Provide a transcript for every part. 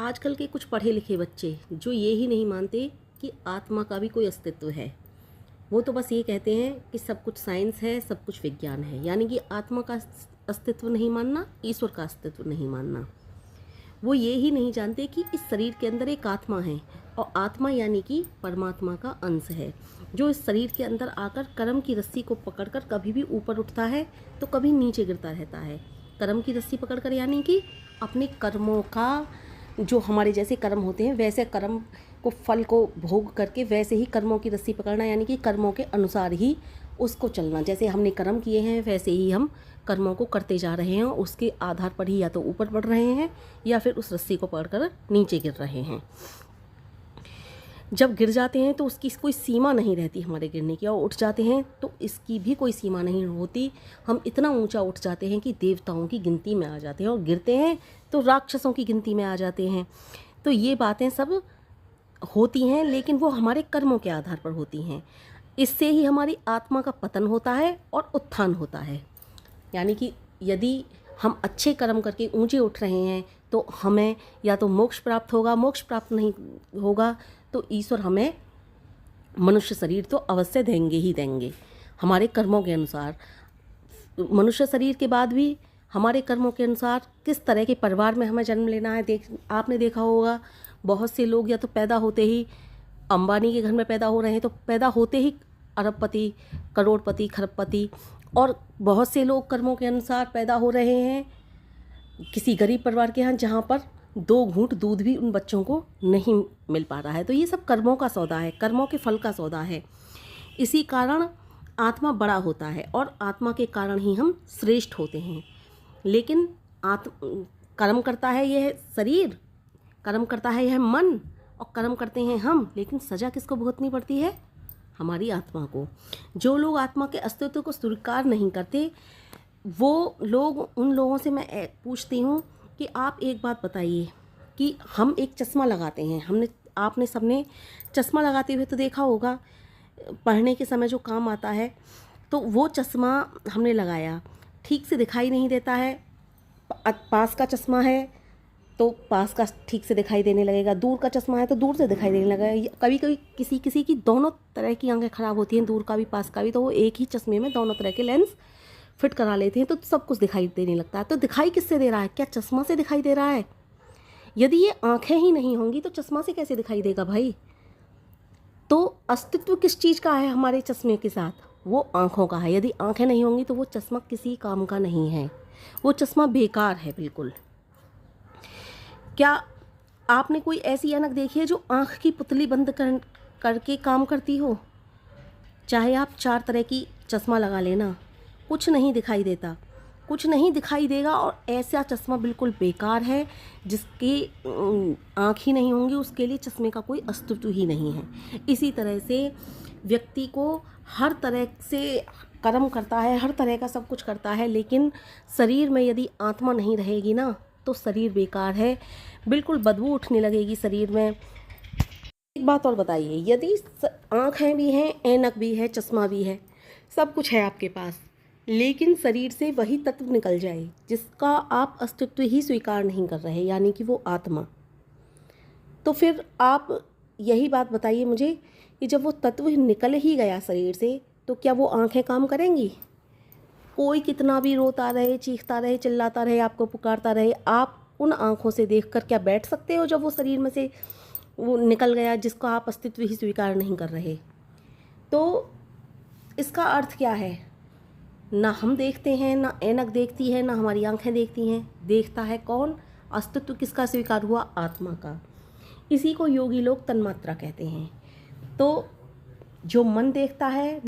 आजकल के कुछ पढ़े लिखे बच्चे जो ये ही नहीं मानते कि आत्मा का भी कोई अस्तित्व है। वो तो बस ये कहते हैं कि सब कुछ साइंस है, सब कुछ विज्ञान है, यानी कि आत्मा का अस्तित्व नहीं मानना, ईश्वर का अस्तित्व नहीं मानना। वो ये ही नहीं जानते कि इस शरीर के अंदर एक आत्मा है और आत्मा यानी कि परमात्मा का अंश है, जो इस शरीर के अंदर आकर कर्म की रस्सी को पकड़कर कभी भी ऊपर उठता है तो कभी नीचे गिरता रहता है। कर्म की रस्सी पकड़कर यानी कि अपने कर्मों का, जो हमारे जैसे कर्म होते हैं वैसे कर्म को, फल को भोग करके वैसे ही कर्मों की रस्सी पकड़ना, यानी कि कर्मों के अनुसार ही उसको चलना। जैसे हमने कर्म किए हैं वैसे ही हम कर्मों को करते जा रहे हैं, उसके आधार पर ही या तो ऊपर बढ़ रहे हैं या फिर उस रस्सी को पकड़कर नीचे गिर रहे हैं। जब गिर जाते हैं तो उसकी कोई सीमा नहीं रहती हमारे गिरने की, और उठ जाते हैं तो इसकी भी कोई सीमा नहीं होती। हम इतना ऊंचा उठ जाते हैं कि देवताओं की गिनती में आ जाते हैं, और गिरते हैं तो राक्षसों की गिनती में आ जाते हैं। तो ये बातें सब होती हैं, लेकिन वो हमारे कर्मों के आधार पर होती हैं। इससे ही हमारी आत्मा का पतन होता है और उत्थान होता है। यानी कि यदि हम अच्छे कर्म करके ऊंचे उठ रहे हैं तो हमें या तो मोक्ष प्राप्त होगा, मोक्ष प्राप्त नहीं होगा तो ईश्वर हमें मनुष्य शरीर तो अवश्य देंगे ही देंगे हमारे कर्मों के अनुसार। मनुष्य शरीर के बाद भी हमारे कर्मों के अनुसार किस तरह के परिवार में हमें जन्म लेना है। आपने देखा होगा बहुत से लोग या तो पैदा होते ही अंबानी के घर में पैदा हो रहे हैं, तो पैदा होते ही अरबपति, करोड़पति, खरबपति, और बहुत से लोग कर्मों के अनुसार पैदा हो रहे हैं किसी गरीब परिवार के यहाँ, जहाँ पर 2 घूंट दूध भी उन बच्चों को नहीं मिल पा रहा है। तो ये सब कर्मों का सौदा है, कर्मों के फल का सौदा है। इसी कारण आत्मा बड़ा होता है और आत्मा के कारण ही हम श्रेष्ठ होते हैं। लेकिन कर्म करता है यह शरीर, कर्म करता है यह मन, और कर्म करते हैं हम, लेकिन सज़ा किसको भुगतनी पड़ती है? हमारी आत्मा को। जो लोग आत्मा के अस्तित्व को स्वीकार नहीं करते, वो लोग, उन लोगों से मैं पूछती हूँ कि आप एक बात बताइए कि हम एक चश्मा लगाते हैं, आपने सबने चश्मा लगाते हुए तो देखा होगा, पढ़ने के समय जो काम आता है। तो वो चश्मा हमने लगाया, ठीक से दिखाई नहीं देता है। पास का चश्मा है तो पास का ठीक से दिखाई देने लगेगा, दूर का चश्मा है तो दूर से दिखाई देने लगेगा। कभी कभी किसी किसी की दोनों तरह की आंखें ख़राब होती हैं, दूर का भी पास का भी, तो वो एक ही चश्मे में दोनों तरह के लेंस फिट करा लेते हैं तो सब कुछ दिखाई देने लगता है। तो दिखाई किससे दे रहा है? क्या चश्मा से दिखाई दे रहा है? यदि ये आंखें ही नहीं होंगी तो चश्मा से कैसे दिखाई देगा भाई? तो अस्तित्व किस चीज़ का है हमारे चश्मे के साथ? वो आँखों का है। यदि आँखें नहीं होंगी तो वो चश्मा किसी काम का नहीं है, वो चश्मा बेकार है बिल्कुल। क्या आपने कोई ऐसी ऐनक देखी है जो आँख की पुतली बंद करके काम करती हो? चाहे आप 4 तरह की चश्मा लगा लेना, कुछ नहीं दिखाई देता, कुछ नहीं दिखाई देगा। और ऐसा चश्मा बिल्कुल बेकार है, जिसकी आँख ही नहीं होंगी उसके लिए चश्मे का कोई अस्तित्व ही नहीं है। इसी तरह से व्यक्ति को हर तरह से कर्म करता है, हर तरह का सब कुछ करता है, लेकिन शरीर में यदि आत्मा नहीं रहेगी ना तो शरीर बेकार है, बिल्कुल बदबू उठने लगेगी शरीर में। एक बात और बताइए, यदि आँखें भी हैं, ऐनक भी है, चश्मा भी है, सब कुछ है आपके पास, लेकिन शरीर से वही तत्व निकल जाए जिसका आप अस्तित्व ही स्वीकार नहीं कर रहे, यानी कि वो आत्मा, तो फिर आप यही बात बताइए मुझे कि जब वो तत्व निकल ही गया शरीर से तो क्या वो आँखें काम करेंगी? कोई कितना भी रोता रहे, चीखता रहे, चिल्लाता रहे, आपको पुकारता रहे, आप उन आँखों से देखकर क्या बैठ सकते हो जब वो शरीर में से वो निकल गया जिसका आप अस्तित्व ही स्वीकार नहीं कर रहे? तो इसका अर्थ क्या है? ना हम देखते हैं, ना ऐनक देखती है, ना हमारी आंखें देखती हैं। देखता है कौन? अस्तित्व किसका स्वीकार हुआ? आत्मा का। इसी को योगी लोग तन्मात्रा कहते हैं। तो जो मन देखता है,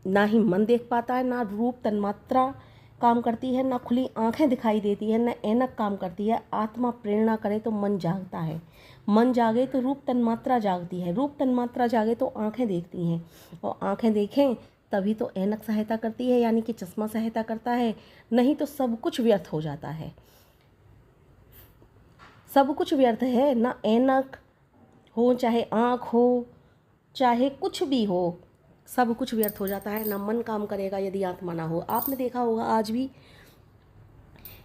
ना ही मन देख पाता है, ना रूप तन्मात्रा काम करती है, ना खुली आंखें दिखाई देती है, ना ऐनक काम करती है। आत्मा प्रेरणा करे तो मन जागता है, मन जागे तो रूप तन्मात्रा जागती है, रूप तन्मात्रा जागे तो आंखें देखती हैं, और आंखें देखें तभी तो ऐनक सहायता करती है, यानी कि चश्मा सहायता करता है। नहीं तो सब कुछ व्यर्थ हो जाता है, सब कुछ व्यर्थ है। ना ऐनक हो, चाहे आँख हो, चाहे कुछ भी हो, सब कुछ व्यर्थ हो जाता है। ना मन काम करेगा यदि आत्मा ना हो। आपने देखा होगा आज भी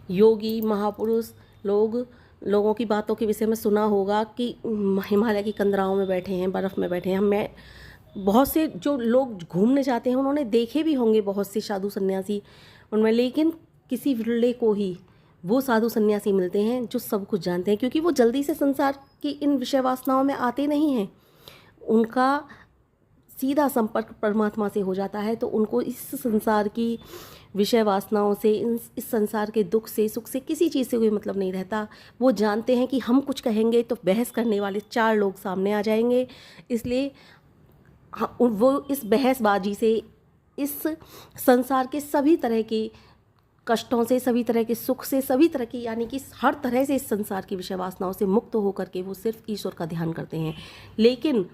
योगी महापुरुष लोग लोगों की बातों के विषय में सुना होगा कि हिमालय की कंदराओं में बैठे हैं, बर्फ़ में बैठे हैं। मैं बहुत से जो लोग घूमने जाते हैं उन्होंने देखे भी होंगे बहुत से साधु सन्यासी उनमें, लेकिन किसी विरले को ही वो साधु सन्यासी मिलते हैं जो सब कुछ जानते हैं, क्योंकि वो जल्दी से संसार की इन विषय वासनाओं में आते नहीं हैं। उनका सीधा संपर्क परमात्मा से हो जाता है, तो उनको इस संसार की विषय वासनाओं से, इस संसार के दुख से, सुख से, किसी चीज़ से कोई मतलब नहीं रहता। वो जानते हैं कि हम कुछ कहेंगे तो बहस करने वाले 4 लोग सामने आ जाएंगे, इसलिए वो इस बहसबाजी से, इस संसार के सभी तरह के कष्टों से, सभी तरह के सुख से, सभी तरह की, यानी कि हर तरह से इस संसार की विषय वासनाओं से मुक्त होकर के वो सिर्फ ईश्वर का ध्यान करते हैं। लेकिन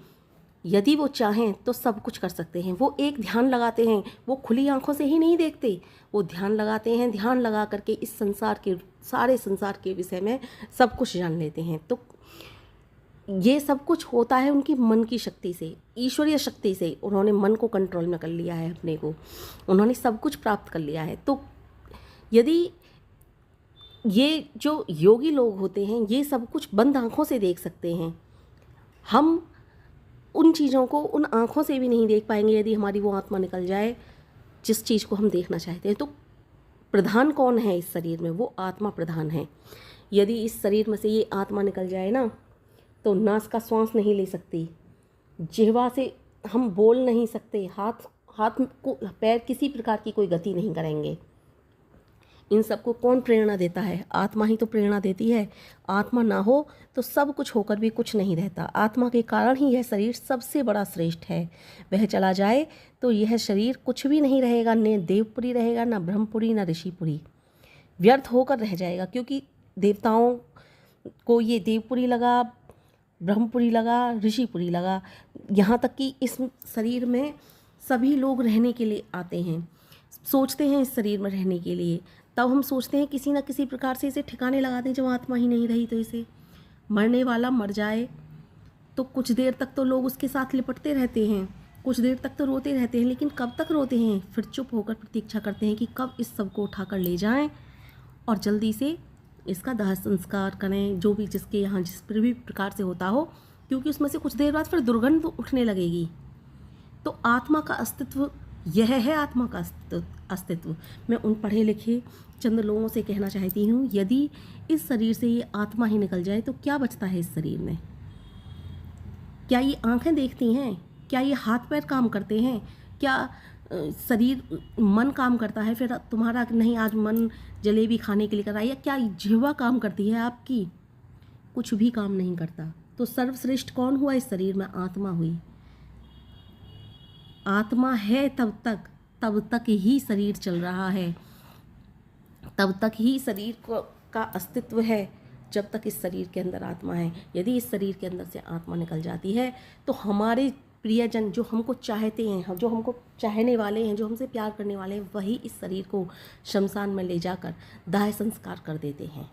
यदि वो चाहें तो सब कुछ कर सकते हैं। वो एक ध्यान लगाते हैं, वो खुली आंखों से ही नहीं देखते, वो ध्यान लगाते हैं। ध्यान लगा करके इस संसार के, सारे संसार के विषय में सब कुछ जान लेते हैं। तो ये सब कुछ होता है उनकी मन की शक्ति से, ईश्वरीय शक्ति से। उन्होंने मन को कंट्रोल में कर लिया है अपने को, उन्होंने सब कुछ प्राप्त कर लिया है। तो यदि ये जो योगी लोग होते हैं ये सब कुछ बंद आंखों से देख सकते हैं, हम उन चीज़ों को उन आँखों से भी नहीं देख पाएंगे यदि हमारी वो आत्मा निकल जाए जिस चीज़ को हम देखना चाहते हैं। तो प्रधान कौन है इस शरीर में? वो आत्मा प्रधान है। यदि इस शरीर में से ये आत्मा निकल जाए ना, तो नाक का श्वास नहीं ले सकती, जिह्वा से हम बोल नहीं सकते, हाथ को, पैर किसी प्रकार की कोई गति नहीं करेंगे। इन सबको कौन प्रेरणा देता है? आत्मा ही तो प्रेरणा देती है। आत्मा ना हो तो सब कुछ होकर भी कुछ नहीं रहता। आत्मा के कारण ही यह शरीर सबसे बड़ा श्रेष्ठ है। वह चला जाए तो यह शरीर कुछ भी नहीं रहेगा, न देवपुरी रहेगा, न ब्रह्मपुरी, न ऋषिपुरी, व्यर्थ होकर रह जाएगा। क्योंकि देवताओं को ये देवपुरी लगा, ब्रह्मपुरी लगा, ऋषिपुरी लगा, यहाँ तक कि इस शरीर में सभी लोग रहने के लिए आते हैं, सोचते हैं इस शरीर में रहने के लिए। तब हम सोचते हैं किसी न किसी प्रकार से इसे ठिकाने लगा दें। जब आत्मा ही नहीं रही तो इसे, मरने वाला मर जाए तो कुछ देर तक तो लोग उसके साथ लिपटते रहते हैं, कुछ देर तक तो रोते रहते हैं, लेकिन कब तक रोते हैं? फिर चुप होकर प्रतीक्षा करते हैं कि कब इस सब को उठाकर ले जाएं और जल्दी से इसका दाह संस्कार करें, जो भी जिसके यहाँ जिस भी प्रकार से होता हो, क्योंकि उसमें से कुछ देर बाद फिर दुर्गंध उठने लगेगी। तो आत्मा का अस्तित्व यह है, आत्मा का अस्तित्व। मैं उन पढ़े लिखे चंद लोगों से कहना चाहती हूँ, यदि इस शरीर से ये आत्मा ही निकल जाए तो क्या बचता है इस शरीर में? क्या ये आंखें देखती हैं? क्या ये हाथ पैर काम करते हैं? क्या शरीर, मन काम करता है? फिर तुम्हारा नहीं, आज मन जलेबी खाने के लिए कर रहा है, या क्या जिह्वा काम करती है आपकी? कुछ भी काम नहीं करता। तो सर्वश्रेष्ठ कौन हुआ इस शरीर में? आत्मा हुई। आत्मा है तब तक ही शरीर चल रहा है, तब तक ही शरीर का अस्तित्व है, जब तक इस शरीर के अंदर आत्मा है। यदि इस शरीर के अंदर से आत्मा निकल जाती है तो हमारे प्रियजन, जो हमको चाहते हैं, जो हमको चाहने वाले हैं, जो हमसे प्यार करने वाले हैं, वही इस शरीर को शमशान में ले जाकर दाह संस्कार कर देते हैं।